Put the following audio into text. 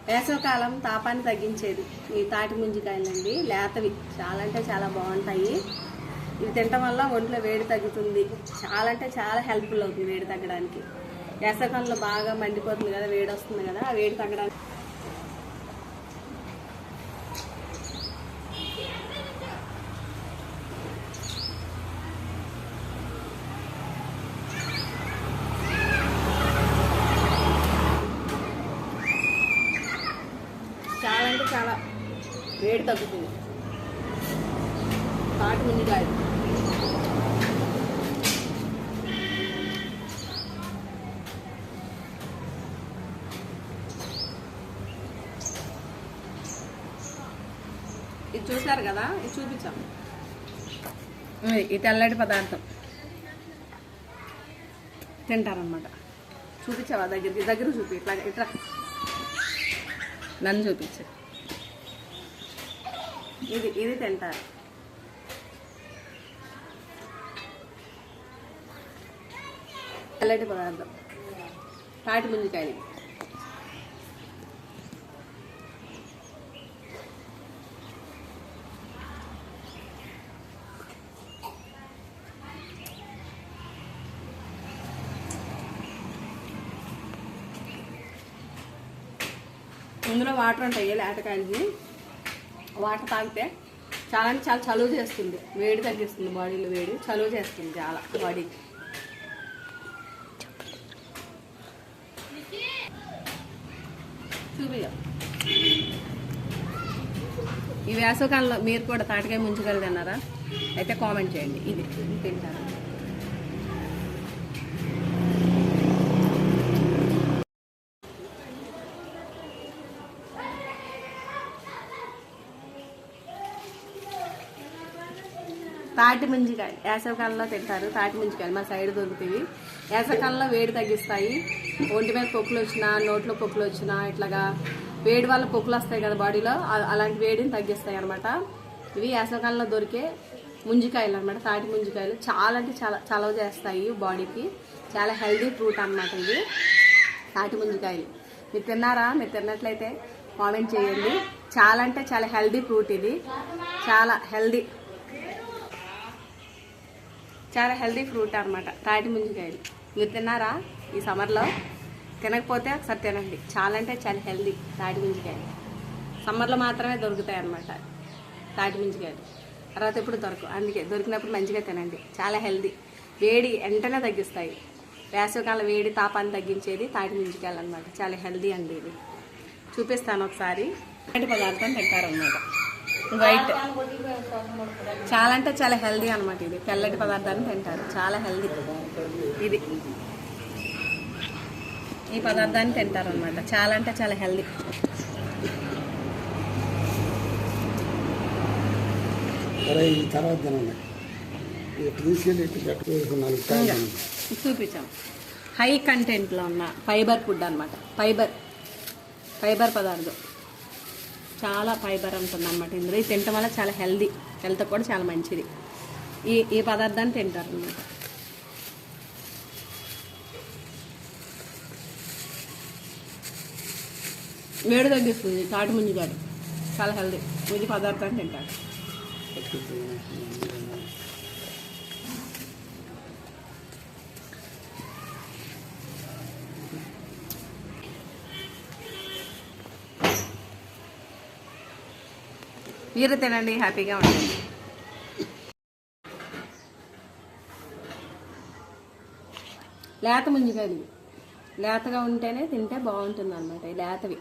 వేసవకాలం తాపాన్ని తగ్గించేది ఈ తాటి ముంజికాయలండి. లేతవి చాలా అంటే చాలా బాగుంటాయి. ఇవి తినటం వల్ల ఒంట్లో వేడి తగ్గుతుంది. చాలా అంటే చాలా హెల్ప్ఫుల్ అవుతుంది వేడి తగ్గడానికి. వేసవకాలంలో బాగా మండిపోతుంది కదా, వేడి వస్తుంది కదా, ఆ వేడి తగ్గడానికి చాలా అంటే చాలా వేడి తగ్గుతుంది తాటి ముంజికాయలు. ఇది చూసారు కదా, ఇది చూపించాము. ఈ తెల్లటి పదార్థం తింటారనమాట. చూపించావా? దగ్గర చూపి, ఇట్లా ఇట్లా నన్ను చూపించు. ఇది తింటారు. తెల్లటి పదార్థం తాటి ముంజికాయలు. ఇందులో వాటర్ ఉంటాయి లేటకాయలకి. వాటర్ తాగితే చాలా అంటే చాలా చలువ చేస్తుంది, వేడి తగ్గిస్తుంది, బాడీలో వేడి చలువ చేస్తుంది చాలా బాడీకి. చూపియా. ఈ వేసవకాలంలో మీరు కూడా తాటికాయ ముంజికాయలు తిన్నారా? అయితే కామెంట్ చేయండి. ఇది తింటారా? తాటి ముంజికాయలు వేసవకాలంలో తింటారు. తాటి ముంజికాయలు మా సైడ్ దొరుకుతాయి. వేసవకాలంలో వేడి తగ్గిస్తాయి. ఒంటి మీద పొక్కులు వచ్చినా, నోట్లో పొక్కులు వచ్చినా, ఇట్లాగా వేడి వల్ల పొక్కులు వస్తాయి కదా బాడీలో, అలాంటి వేడిని తగ్గిస్తాయి అనమాట. ఇవి వేసవకాలంలో దొరికే ముంజికాయలు అనమాట. తాటి ముంజికాయలు చాలా అంటే చాలా చలవ చేస్తాయి బాడీకి. చాలా హెల్దీ ఫ్రూట్ అనమాట ఇది తాటి ముంజికాయలు. మీరు తిన్నారా? మీరు తిన్నట్లయితే కామెంట్ చేయండి. చాలా అంటే చాలా హెల్దీ ఫ్రూట్ ఇది. చాలా హెల్దీ ఫ్రూట్ అనమాట తాటి ముంజికాయలు. మీరు తిన్నారా ఈ సమ్మర్లో? తినకపోతే ఒకసారి తినండి. చాలా అంటే చాలా హెల్దీ తాటి ముంజికాయలు. సమ్మర్లో మాత్రమే దొరుకుతాయి అన్నమాట తాటి ముంజికాయలు. తర్వాత ఎప్పుడు దొరకవు. అందుకే దొరికినప్పుడు మంచిగా తినండి. చాలా హెల్దీ, వేడి వెంటనే తగ్గిస్తాయి. వేసవికాలం వేడి తాపాన్ని తగ్గించేది తాటి ముంజికాయలు అనమాట. చాలా హెల్దీ అండి. ఇది చూపిస్తాను ఒకసారి. ఇలాంటి పదార్థం తింటారనమాట. వైట్ చాలా అంటే చాలా హెల్దీ అనమాట. ఇది తెల్లటి పదార్థాన్ని తింటారు. చాలా హెల్దీ ఇది. ఈ పదార్థాన్ని తింటారు అనమాట. చాలా అంటే చాలా హెల్దీ. చూపించాం. హై కంటెంట్లో ఉన్న ఫైబర్ ఫుడ్ అనమాట. ఫైబర్ పదార్థం చాలా ఫైబర్ ఉంటుంది అనమాట ఇందులో. ఇది తినటం వల్ల చాలా హెల్దీ, హెల్త్ కూడా చాలా మంచిది. ఈ పదార్థాన్ని తింటారు అనమాట. వేడి తగ్గిస్తుంది తాటి ముంజికాయలు. చాలా హెల్దీ. ఇది పదార్థాన్ని తింటారు. మీరు తినండి, హ్యాపీగా ఉంటుంది. లేత ముంజికాయలు లేతగా ఉంటేనే తింటే బాగుంటుంది అనమాట. ఈ లేతవి